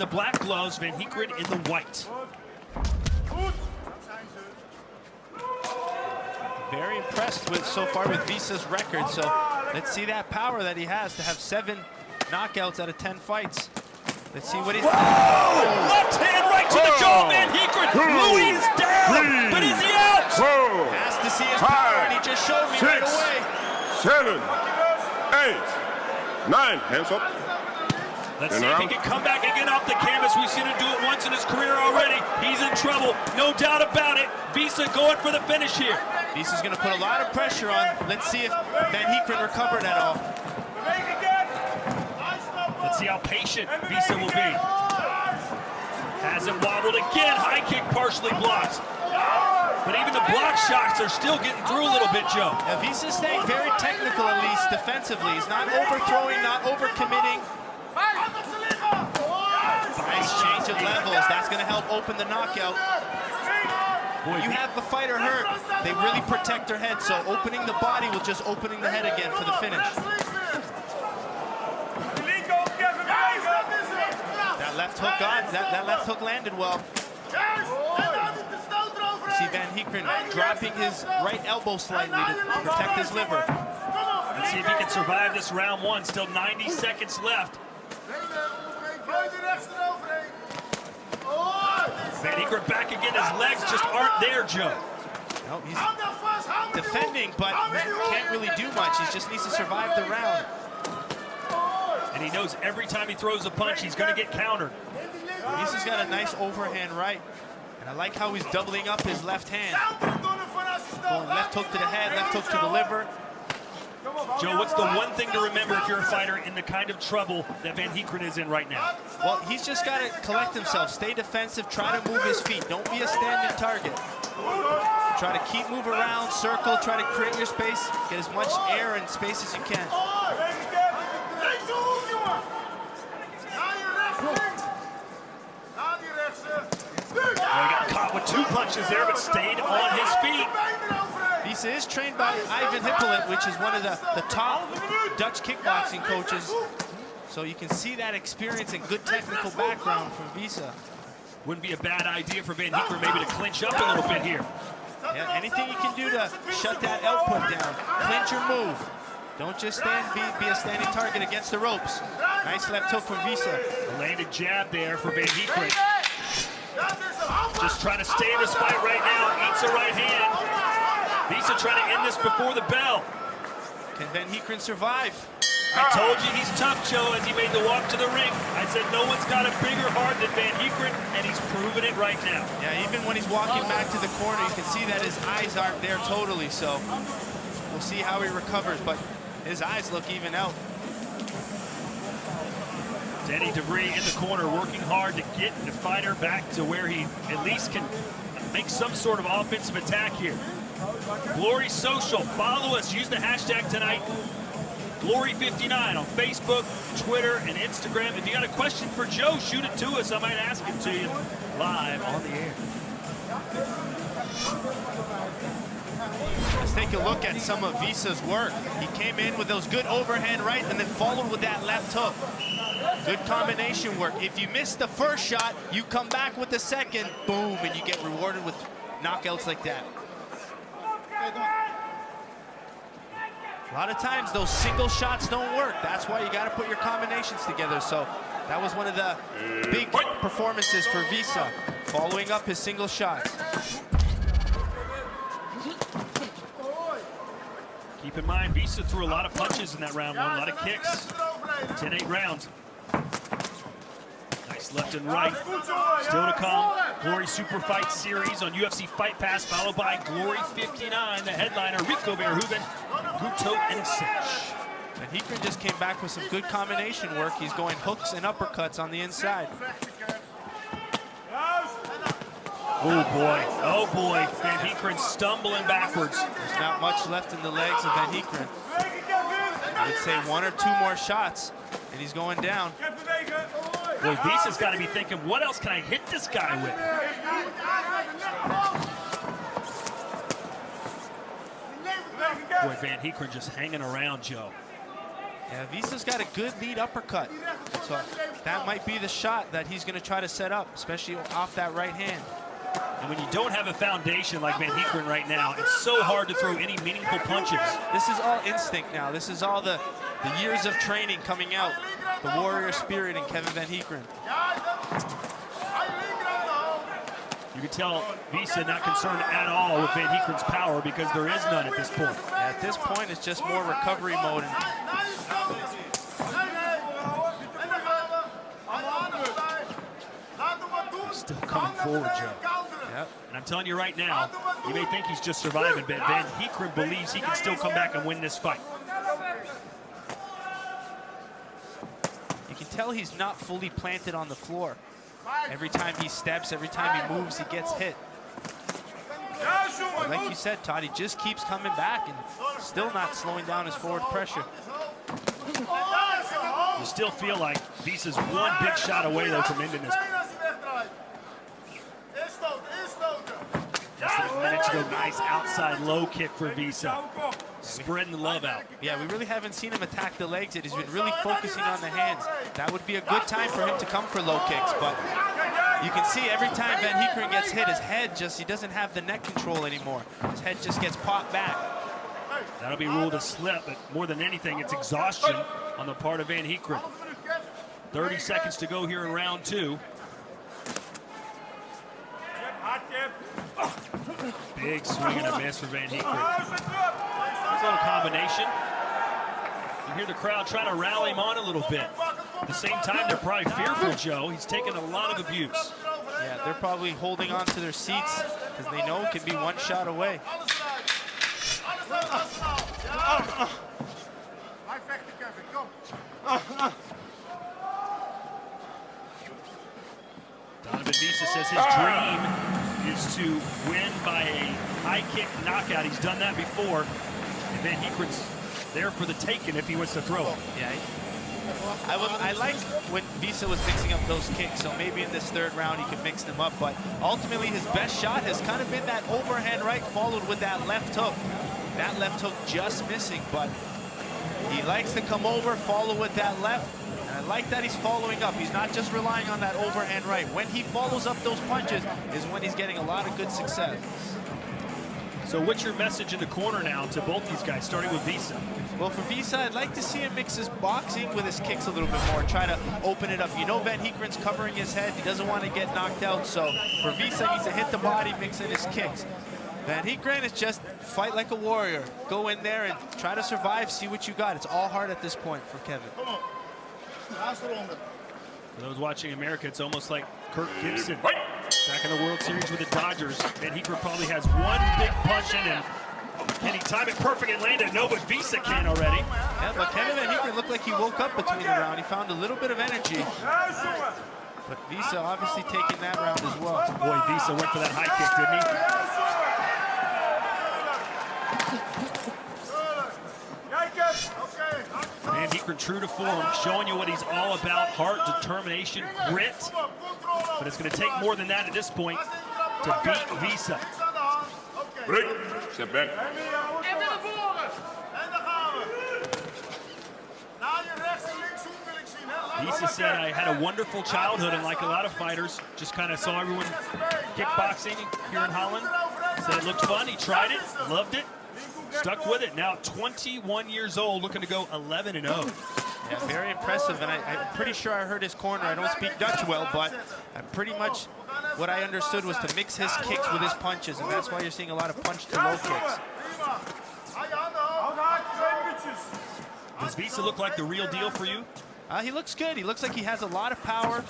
the black gloves, Van Heeckeren in the white. Very impressed with so far with Wisse's record. So let's see that power that he has to have 7 knockouts out of 10 fights. Let's see what he's. Left hand right to the jaw, Van Heeckeren. Louis is down, but is he out? Has to see his power, and he just showed me right away. 7, 8, 9. Hands up. Let's see if he can come back and get off the canvas. We've seen him do it once in his career already. He's in trouble, no doubt about it. Wisse going for the finish here. Wisse's going to put a lot of pressure on. Let's see if Van Heeckeren recovered at all. Let's see how patient Wisse will be. Hasn't wobbled again. High kick partially blocked. But even the block shots are still getting through a little bit, Joe. Yeah, Wisse's staying very technical, at least defensively. He's not overthrowing, not overcommitting. Nice change of levels. That's going to help open the knockout. Boy, you have the fighter hurt, they really protect their head, so opening the body will just opening the head again for the finish. That left hook that left hook landed well. You see Van Heeckeren dropping his right elbow slightly to protect his liver. Let's see if he can survive this round one. Still 90 seconds left. Van Heeckeren back again. His legs just aren't there, Joe. No, he's defending, but can't really do much. He just needs to survive the round. And he knows every time he throws a punch, he's going to get countered. Wisse's got a nice overhand right. And I like how he's doubling up his left hand. Going left hook to the head, left hook to the liver. Joe, what's the one thing to remember if you're a fighter in the kind of trouble that Van Heeckeren is in right now? Well, he's just got to collect himself, stay defensive, try to move his feet. Don't be a standing target. Try to keep moving around, circle, try to create your space, get as much air and space as you can. Well, he got caught with 2 punches there, but stayed on his feet. Wisse is trained by Ivan Heeckeren, which is one of the top Dutch kickboxing coaches. So you can see that experience and good technical background from Wisse. Wouldn't be a bad idea for Van Heeckeren maybe to clinch up a little bit here. Yeah, anything you can do to shut that output down, clinch or move. Don't just be a standing target against the ropes. Nice left hook from Wisse. A landed jab there for Van Heeckeren. Just trying to stay in this fight right now. Eats a right hand. Wisse trying to end this before the bell. Can Van Heeckeren survive? I told you he's tough, Joe, as he made the walk to the ring. I said no one's got a bigger heart than Van Heeckeren, and he's proven it right now. Yeah, even when he's walking back to the corner, you can see that his eyes aren't there totally, so we'll see how he recovers, but his eyes look even out. Denny DeVries in the corner working hard to get the fighter back to where he at least can make some sort of offensive attack here. Glory Social, follow us, use the hashtag tonight, Glory59 on Facebook, Twitter, and Instagram. If you got a question for Joe, shoot it to us. I might ask it to you live on the air. Let's take a look at some of Wisse's work. He came in with those good overhand rights and then followed with that left hook. Good combination work. If you miss the first shot, you come back with the second, boom, and you get rewarded with knockouts like that. A lot of times those single shots don't work. That's why you got to put your combinations together. So that was one of the big performances for Wisse, following up his single shots. Keep in mind, Wisse threw a lot of punches in that round one, a lot of kicks. 10-8 rounds. Nice left and right. Still to come, Glory Super Fight Series on UFC Fight Pass, followed by Glory 59, the headliner, Rico Verhoeven, Guto, and Cinch. And Heeckeren just came back with some good combination work. He's going hooks and uppercuts on the inside. Oh boy, Van Heeckeren stumbling backwards. There's not much left in the legs of Van Heeckeren. I'd say 1 or 2 more shots, and he's going down. Boy, Wisse's got to be thinking, what else can I hit this guy with? Boy, Van Heeckeren just hanging around, Joe. Yeah, Wisse's got a good lead uppercut. So that might be the shot that he's going to try to set up, especially off that right hand. And when you don't have a foundation like Van Heeckeren right now, it's so hard to throw any meaningful punches. This is all instinct now. This is all the years of training coming out. The warrior spirit in Kevin Van Heeckeren. You can tell Wisse not concerned at all with Van Heekkeren's power because there is none at this point. Yeah, at this point, it's just more recovery mode. Still coming forward, Joe. Yep. And I'm telling you right now, you may think he's just surviving, but Van Heeckeren believes he can still come back and win this fight. You can tell he's not fully planted on the floor. Every time he steps, every time he moves, he gets hit. But like you said, Todd, he just keeps coming back and still not slowing down his forward pressure. You still feel like Wisse's one big shot away, though, from ending this. Just a minute to go. Nice outside low kick for Wisse. Spreading the love out. Yeah, we really haven't seen him attack the legs yet. He's been really focusing on the hands. That would be a good time for him to come for low kicks, but you can see every time Van Heeckeren gets hit, his head just, he doesn't have the neck control anymore. His head just gets popped back. That'll be ruled a slip, but more than anything, it's exhaustion on the part of Van Heeckeren. 30 seconds to go here in round 2. Big swing and a miss for Van Heeckeren. Nice little combination. You hear the crowd trying to rally him on a little bit. At the same time, they're probably fearful, Joe. He's taken a lot of abuse. Yeah, they're probably holding on to their seats because they know it could be one shot away. Donovan Wisse says his dream is to win by a high kick knockout. He's done that before. And Van Heekkeren's there for the taking if he wants to throw it. Yeah, I liked when Wisse was mixing up those kicks, so maybe in this third round he could mix them up, but ultimately his best shot has kind of been that overhand right followed with that left hook. That left hook just missing, but he likes to come over, follow with that left, and I like that he's following up. He's not just relying on that overhand right. When he follows up those punches is when he's getting a lot of good success. So what's your message in the corner now to both these guys, starting with Wisse? Well, for Wisse, I'd like to see him mix his boxing with his kicks a little bit more, try to open it up. You know Van Heekkeren's covering his head. He doesn't want to get knocked out, so for Wisse, he needs to hit the body, mix in his kicks. Van Heeckeren is just fight like a warrior. Go in there and try to survive, see what you got. It's all hard at this point for Kevin. For those watching America, it's almost like Kirk Gibson back in the World Series with the Dodgers. Van Heeckeren probably has one big punch in him. Can he time it perfect and land it? No, but Wisse can already. Yeah, but Kevin Van Heeckeren looked like he woke up between the round. He found a little bit of energy. But Wisse obviously taking that round as well. Boy, Wisse went for that high kick, didn't he? Van Heeckeren true to form, showing you what he's all about. Heart, determination, grit. But it's going to take more than that at this point to beat Wisse. Break. Step back. Wisse said, I had a wonderful childhood, and like a lot of fighters, just kind of saw everyone kickboxing here in Holland. Said it looked fun, he tried it, loved it, stuck with it. Now 21 years old, looking to go 11-0. Yeah, very impressive, and I'm pretty sure I heard his corner. I don't speak Dutch well, but I'm pretty much what I understood was to mix his kicks with his punches, and that's why you're seeing a lot of punch to low kicks. Does Wisse look like the real deal for you? He looks good. He looks like he has a lot of power.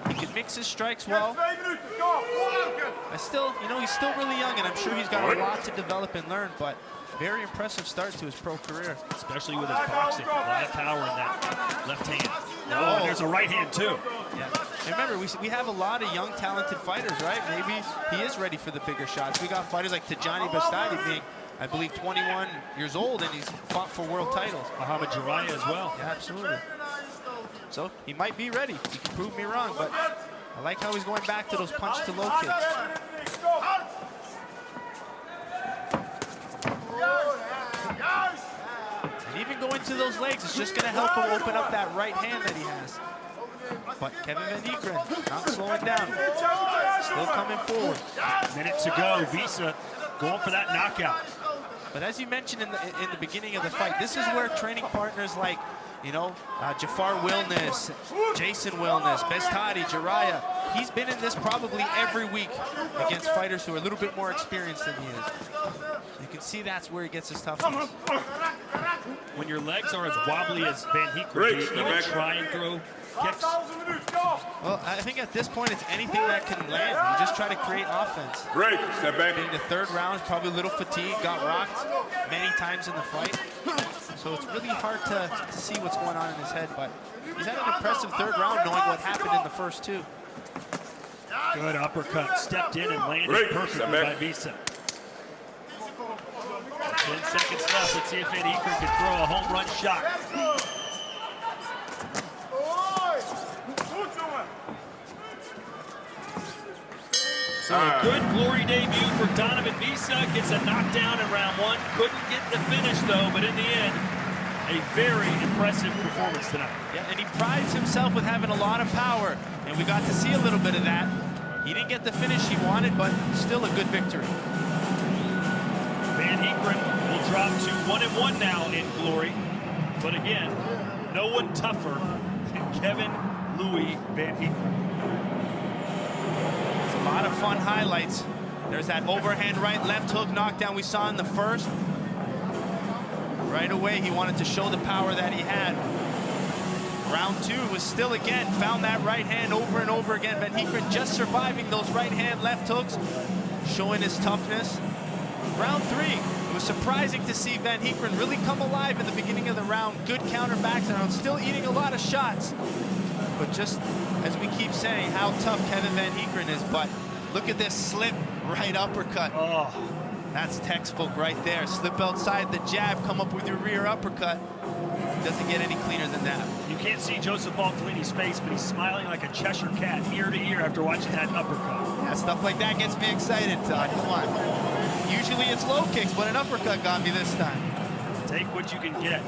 He can mix his strikes well. He's still really young, and I'm sure he's got a lot to develop and learn, but very impressive start to his pro career. Especially with his boxing. A lot of power in that left hand. Oh, there's a right hand, too. Yeah. And remember, we have a lot of young, talented fighters, right? Maybe he is ready for the bigger shots. We got fighters like Tajani Bastadi being, I believe, 21 years old, and he's fought for world titles. Muhammad Jarrah as well. Yeah, absolutely. So he might be ready. He can prove me wrong, but I like how he's going back to those punch to low kicks. And even go into those legs. It's just going to help him open up that right hand that he has. But Kevin Van Heeckeren not slowing down. Still coming forward. Minute to go. Wisse going for that knockout. But as you mentioned in the beginning of the fight, this is where training partners like, you know, Jafar Wilness, Jason Wilness, Bestadi, Jiraiya, he's been in this probably every week against fighters who are a little bit more experienced than he is. You can see that's where he gets his toughness. When your legs are as wobbly as Van Heeckeren, do you even try and throw kicks? Well, I think at this point it's anything that can land. You just try to create offense. Break. Step back. In the third round, probably a little fatigue, got rocked many times in the fight. So it's really hard to see what's going on in his head, but he's had an impressive third round knowing what happened in the first two. Good uppercut, stepped in and landed perfectly by Wisse. 10 seconds left. Let's see if Van Heeckeren can throw a home run shot. So a good Glory debut for Donovan Wisse. Gets a knockdown in round one. Couldn't get the finish though, but in the end, a very impressive performance tonight. Yeah, and he prides himself with having a lot of power, and we got to see a little bit of that. He didn't get the finish he wanted, but still a good victory. Van Heeckeren will drop to 1-1 now in Glory. But again, no one tougher than Kevin Louis Van Heeckeren. It's a lot of fun highlights. There's that overhand right left hook knockdown we saw in the first. Right away, he wanted to show the power that he had. Round two was still again, found that right hand over and over again. Van Heeckeren just surviving those right hand left hooks, showing his toughness. Round three, it was surprising to see Van Heeckeren really come alive in the beginning of the round. Good counterbacks and still eating a lot of shots. But just as we keep saying, how tough Kevin Van Heeckeren is. But look at this slip right uppercut. Oh, that's textbook right there. Slip outside the jab, come up with your rear uppercut. Doesn't get any cleaner than that. you can't see Joseph Valtellini's face, but he's smiling like a Cheshire cat ear to ear after watching that uppercut. Yeah, stuff like that gets me excited, Todd. Come on. Usually it's low kicks, but an uppercut got me this time. Take what you can get.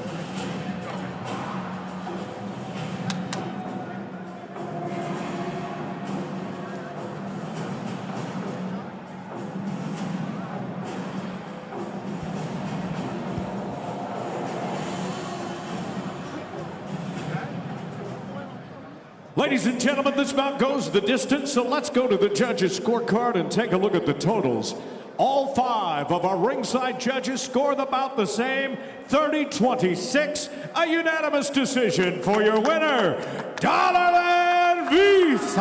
Ladies and gentlemen, this bout goes the distance, so let's go to the judges' scorecard and take a look at the totals. All 5 of our ringside judges scored about the same, 30-26, a unanimous decision for your winner, Donovan Wisse.